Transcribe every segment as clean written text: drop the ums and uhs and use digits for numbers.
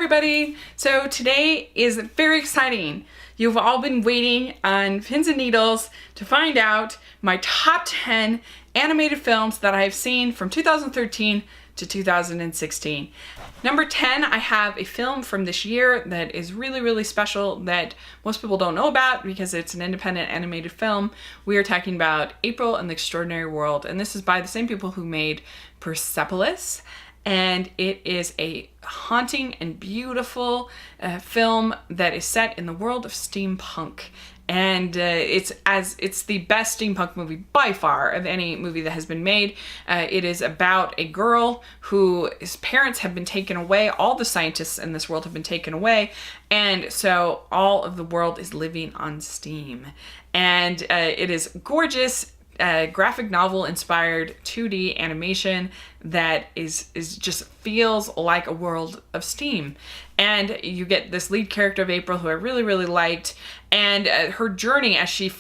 everybody! So today is very exciting. You've all been waiting on pins and needles to find out my top 10 animated films that I've seen from 2013 to 2016. Number 10, I have a film from this year that is really special that most people don't know about because it's an independent animated film. We are talking about April and the Extraordinary World, and this is by the same people who made Persepolis. And it is a haunting and beautiful film that is set in the world of steampunk. And it's the best steampunk movie by far of any movie that has been made. It is about a girl whose parents have been taken away. All the scientists in this world have been taken away. And so all of the world is living on steam. And it is gorgeous. Graphic novel inspired 2D animation that is just feels like a world of steam. And you get this lead character of April, who I really liked, and her journey as she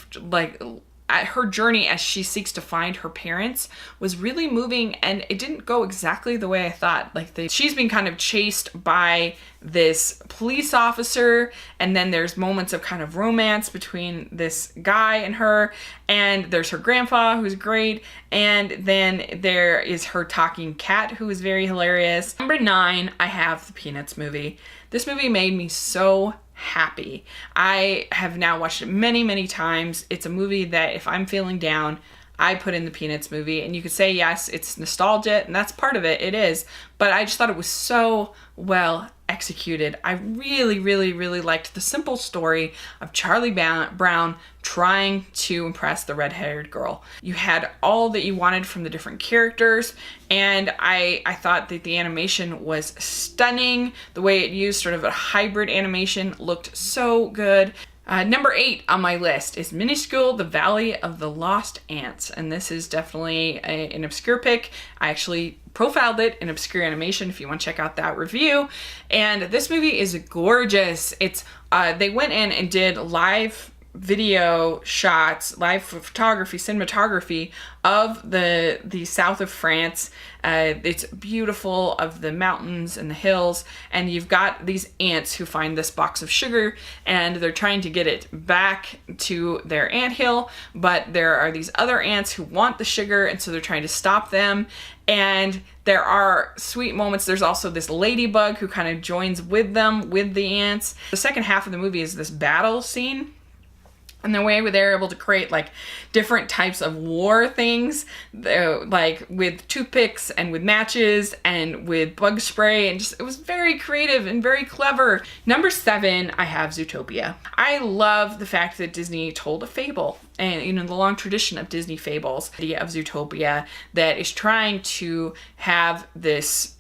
seeks to find her parents was really moving, and it didn't go exactly the way I thought. She's been kind of chased by this police officer, and then there's moments of kind of romance between this guy and her, and there's her grandpa, who's great, and then there is her talking cat, who is very hilarious. Number 9, I have the Peanuts movie. This movie made me so happy. I have now watched it many times. It's a movie that if I'm feeling down, I put in the Peanuts movie, and you could say, yes, it's nostalgia, and that's part of it. It is. But I just thought it was so well executed. I really liked the simple story of Charlie Brown trying to impress the red-haired girl. You had all that you wanted from the different characters, and I thought that the animation was stunning. The way it used sort of a hybrid animation looked so good. Number 8 on my list is Minuscule: The Valley of the Lost Ants, and this is definitely an obscure pick. I actually profiled it in Obscure Animation if you want to check out that review. And this movie is gorgeous. It's they went in and did live video shots, live photography, cinematography of the south of France. It's beautiful, of the mountains and the hills, and you've got these ants who find this box of sugar, and they're trying to get it back to their anthill, but there are these other ants who want the sugar, and so they're trying to stop them. And there are sweet moments. There's also this ladybug who kind of joins with them, with the ants. The second half of the movie is this battle scene. And the way they're able to create like different types of war things, like with toothpicks and with matches and with bug spray, and just, it was very creative and very clever. Number 7, I have Zootopia. I love the fact that Disney told a fable, and the long tradition of Disney fables, the idea of Zootopia that is trying to have this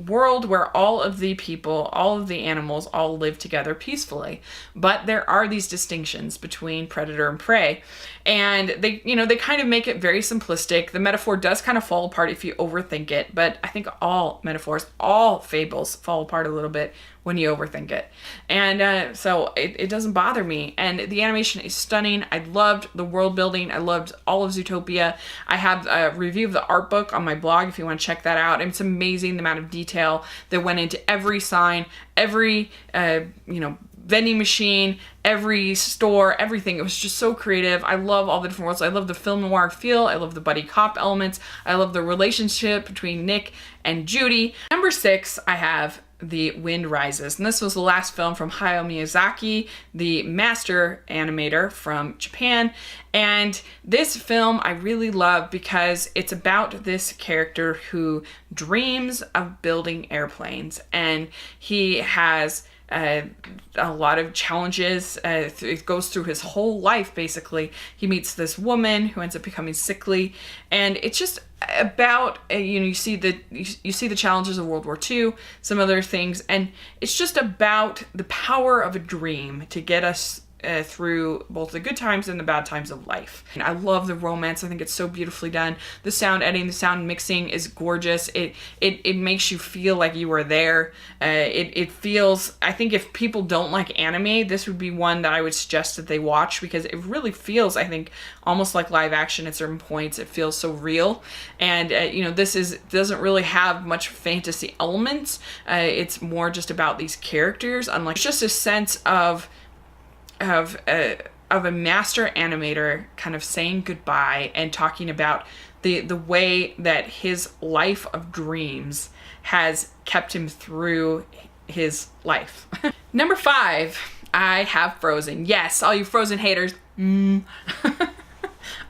world where all of the people, all of the animals, all live together peacefully. But there are these distinctions between predator and prey. And they kind of make it very simplistic. The metaphor does kind of fall apart if you overthink it, but I think all metaphors, all fables fall apart a little bit when you overthink it. And so it doesn't bother me. And the animation is stunning. I loved the world building. I loved all of Zootopia. I have a review of the art book on my blog if you want to check that out. And it's amazing the amount of detail that went into every sign, every vending machine, every store, everything. It was just so creative. I love all the different worlds. I love the film noir feel. I love the buddy cop elements. I love the relationship between Nick and Judy. Number 6, I have The Wind Rises. And this was the last film from Hayao Miyazaki, the master animator from Japan. And this film I really love because it's about this character who dreams of building airplanes. And he has a lot of challenges. It goes through his whole life, basically. He meets this woman who ends up becoming sickly, and it's just about you see the challenges of World War II, some other things, and it's just about the power of a dream to get us through both the good times and the bad times of life. And I love the romance. I think it's so beautifully done. The sound editing, the sound mixing is gorgeous. It makes you feel like you were there. It feels, I think if people don't like anime, this would be one that I would suggest that they watch, because it really feels, I think, almost like live action at certain points. It feels so real. And this doesn't really have much fantasy elements. It's more just about these characters. Unlike, it's just a sense of a master animator kind of saying goodbye and talking about the way that his life of dreams has kept him through his life. Number 5, I have Frozen. Yes, all you Frozen haters.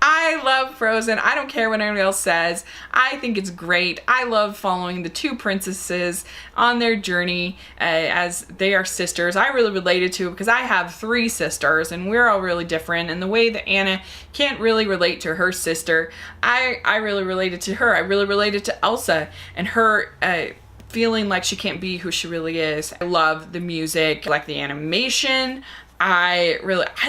I love Frozen. I don't care what anyone else says. I think it's great. I love following the 2 princesses on their journey as they are sisters. I really related to it because I have 3 sisters and we're all really different. And the way that Anna can't really relate to her sister, I really related to her. I really related to Elsa and her feeling like she can't be who she really is. I love the music, I like the animation. I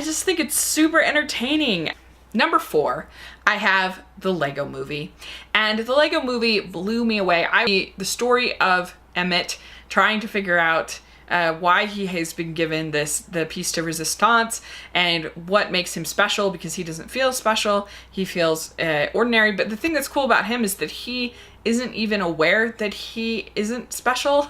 just think it's super entertaining. Number 4, I have the Lego Movie. And the Lego Movie blew me away. The story of Emmett trying to figure out why he has been given the piece de resistance and what makes him special, because he doesn't feel special. He feels ordinary. But the thing that's cool about him is that he isn't even aware that he isn't special.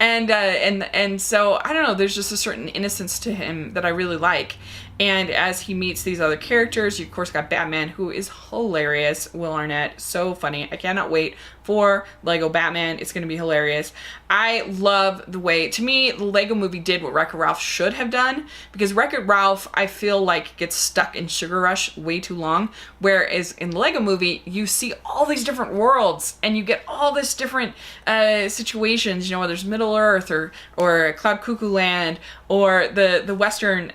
and so, I don't know, there's just a certain innocence to him that I really like. And as he meets these other characters, you of course got Batman, who is hilarious. Will Arnett, so funny. I cannot wait for Lego Batman. It's going to be hilarious. I love the way, to me, the Lego Movie did what Wreck-It Ralph should have done, because Wreck-It Ralph, I feel like, gets stuck in Sugar Rush way too long, whereas in the Lego Movie, you see all these different worlds, and you get all this different situations, whether there's Middle Earth or Cloud Cuckoo Land or the Western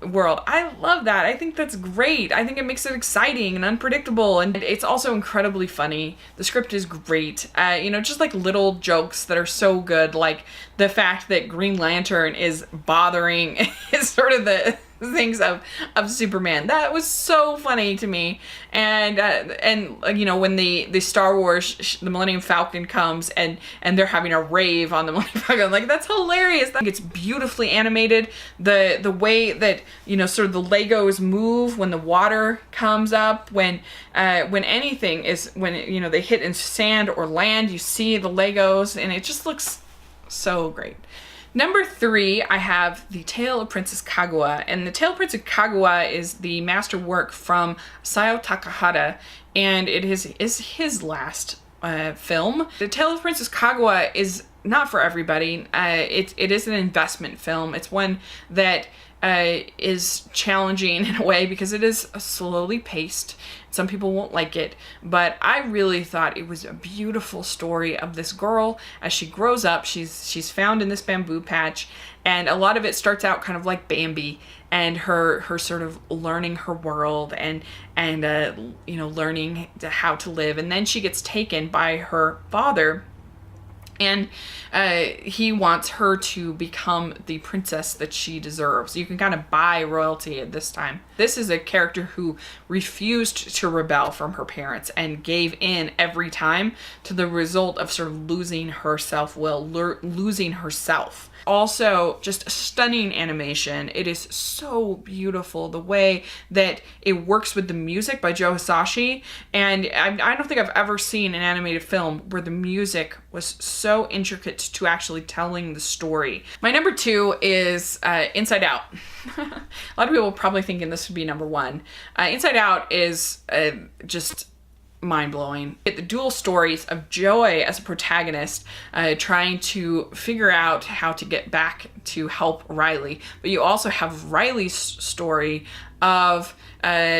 world. I love that. I think that's great. I think it makes it exciting and unpredictable, and it's also incredibly funny. The script is great. Just like little jokes that are so good, like the fact that Green Lantern is bothering is sort of the things of Superman. That was so funny to me. And when the Star Wars, the Millennium Falcon comes and they're having a rave on the Millennium Falcon, like, that's hilarious. It's beautifully animated. The way that, sort of the Legos move when the water comes up, when anything is, when they hit in sand or land, you see the Legos, and it just looks so great. Number 3, I have The Tale of Princess Kaguya, and The Tale of Princess Kaguya is the masterwork from Isao Takahata, and it is his last film. The Tale of Princess Kaguya is not for everybody. It is an investment film. It's one that is challenging in a way because it is slowly paced. Some people won't like it, but I really thought it was a beautiful story of this girl as she grows up. She's found in this bamboo patch, and a lot of it starts out kind of like Bambi and her sort of learning her world and learning how to live, and then she gets taken by her father. And he wants her to become the princess that she deserves. You can kind of buy royalty at this time. This is a character who refused to rebel from her parents and gave in every time, to the result of sort of losing her self-will, losing herself. Also, just stunning animation. It is so beautiful, the way that it works with the music by Joe Hisaishi. And I don't think I've ever seen an animated film where the music was so intricate to actually telling the story. My number 2 is Inside Out. A lot of people probably thinking this would be number 1. Inside Out is just mind-blowing. The dual stories of Joy as a protagonist trying to figure out how to get back to help Riley, but you also have Riley's story of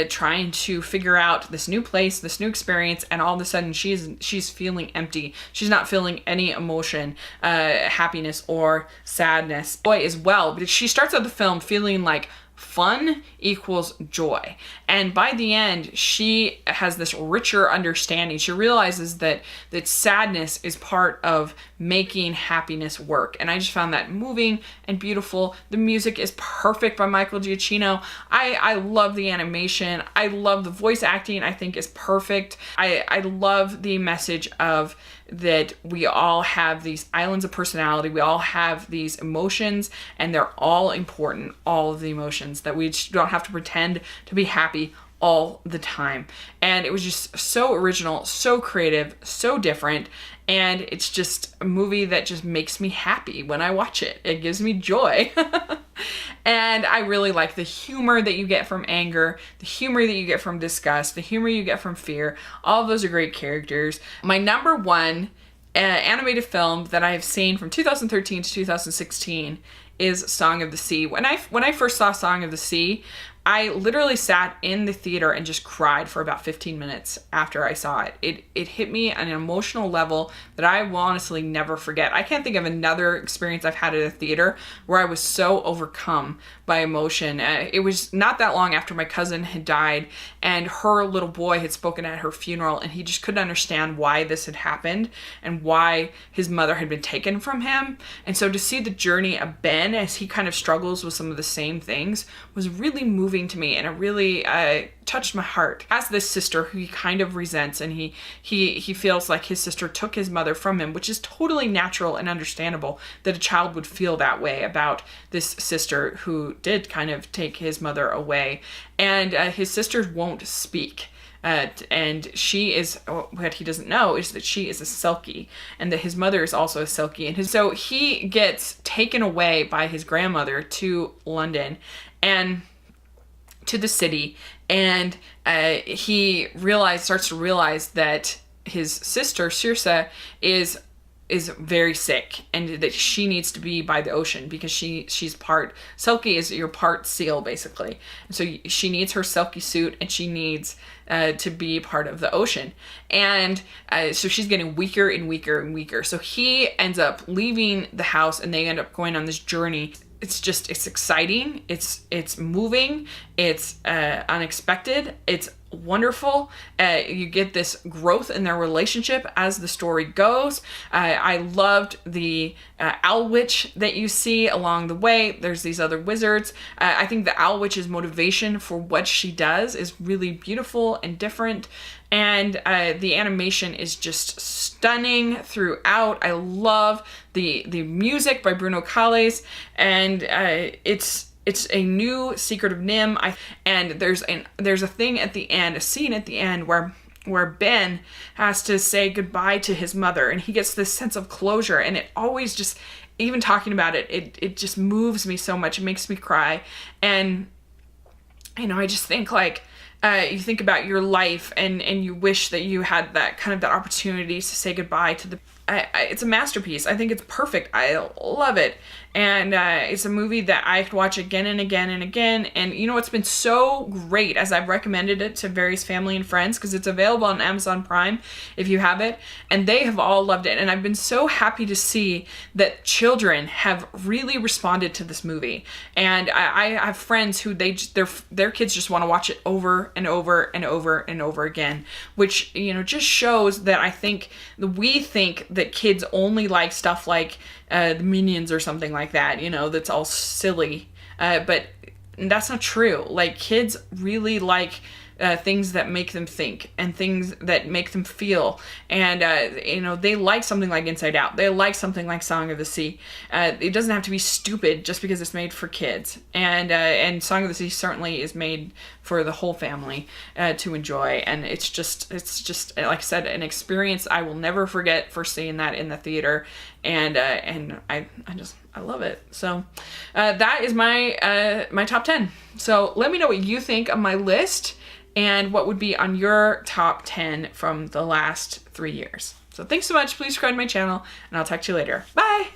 trying to figure out this new place, this new experience, and all of a sudden she's feeling empty. She's not feeling any emotion, happiness or sadness. Joy as well, but she starts out the film feeling like fun equals joy. And by the end, she has this richer understanding. She realizes that sadness is part of making happiness work. And I just found that moving and beautiful. The music is perfect by Michael Giacchino. I love the animation. I love the voice acting, I think is perfect. I love the message of that we all have these islands of personality. We all have these emotions, and they're all important, all of the emotions, that we just don't have to pretend to be happy all the time. And it was just so original, so creative, so different. And it's just a movie that just makes me happy when I watch it. It gives me joy. And I really like the humor that you get from anger, the humor that you get from disgust, the humor you get from fear. All of those are great characters. My number one animated film that I have seen from 2013 to 2016 is Song of the Sea. When I first saw Song of the Sea, I literally sat in the theater and just cried for about 15 minutes after I saw it. It hit me on an emotional level that I will honestly never forget. I can't think of another experience I've had at a theater where I was so overcome by emotion. It was not that long after my cousin had died, and her little boy had spoken at her funeral, and he just couldn't understand why this had happened and why his mother had been taken from him. And so to see the journey of Ben as he kind of struggles with some of the same things was really moving to me, and it really touched my heart. As this sister who he kind of resents, and he feels like his sister took his mother from him, which is totally natural and understandable that a child would feel that way about this sister who did kind of take his mother away. And his sisters won't speak. And she is, what he doesn't know is that she is a Selkie, and that his mother is also a Selkie. And so he gets taken away by his grandmother to London and to the city, and he starts to realize that his sister Circe is very sick, and that she needs to be by the ocean because she's part Selkie, is your part seal basically. And so she needs her Selkie suit, and she needs to be part of the ocean. And so she's getting weaker and weaker and weaker. So he ends up leaving the house, and they end up going on this journey. It's exciting, it's moving, it's unexpected, it's wonderful. You get this growth in their relationship as the story goes. I loved the owl witch that you see along the way. There's these other wizards. I think the owl witch's motivation for what she does is really beautiful and different. And the animation is just stunning throughout. I love the music by Bruno Calles, and it's a new Secret of NIMH. And there's a thing at the end, a scene at the end where Ben has to say goodbye to his mother, and he gets this sense of closure, and it always just, even talking about it just moves me so much. It makes me cry. And I just think like, you think about your life, and you wish that you had that opportunity to say goodbye to the. It's a masterpiece. I think it's perfect. I love it. And it's a movie that I could watch again and again and again. And it's been so great as I've recommended it to various family and friends, because it's available on Amazon Prime if you have it. And they have all loved it. And I've been so happy to see that children have really responded to this movie. And I have friends who their kids just want to watch it over and over and over and over again, which, just shows that I think we think that kids only like stuff like the Minions or something like that, that's all silly. But that's not true. Like, kids really like things that make them think, and things that make them feel. And, they like something like Inside Out. They like something like Song of the Sea. It doesn't have to be stupid just because it's made for kids. And Song of the Sea certainly is made for the whole family to enjoy. And it's just, like I said, an experience I will never forget for seeing that in the theater. And I love it. So that is my top 10. So let me know what you think of my list, and what would be on your top 10 from the last 3 years. So thanks so much. Please subscribe to my channel, and I'll talk to you later. Bye!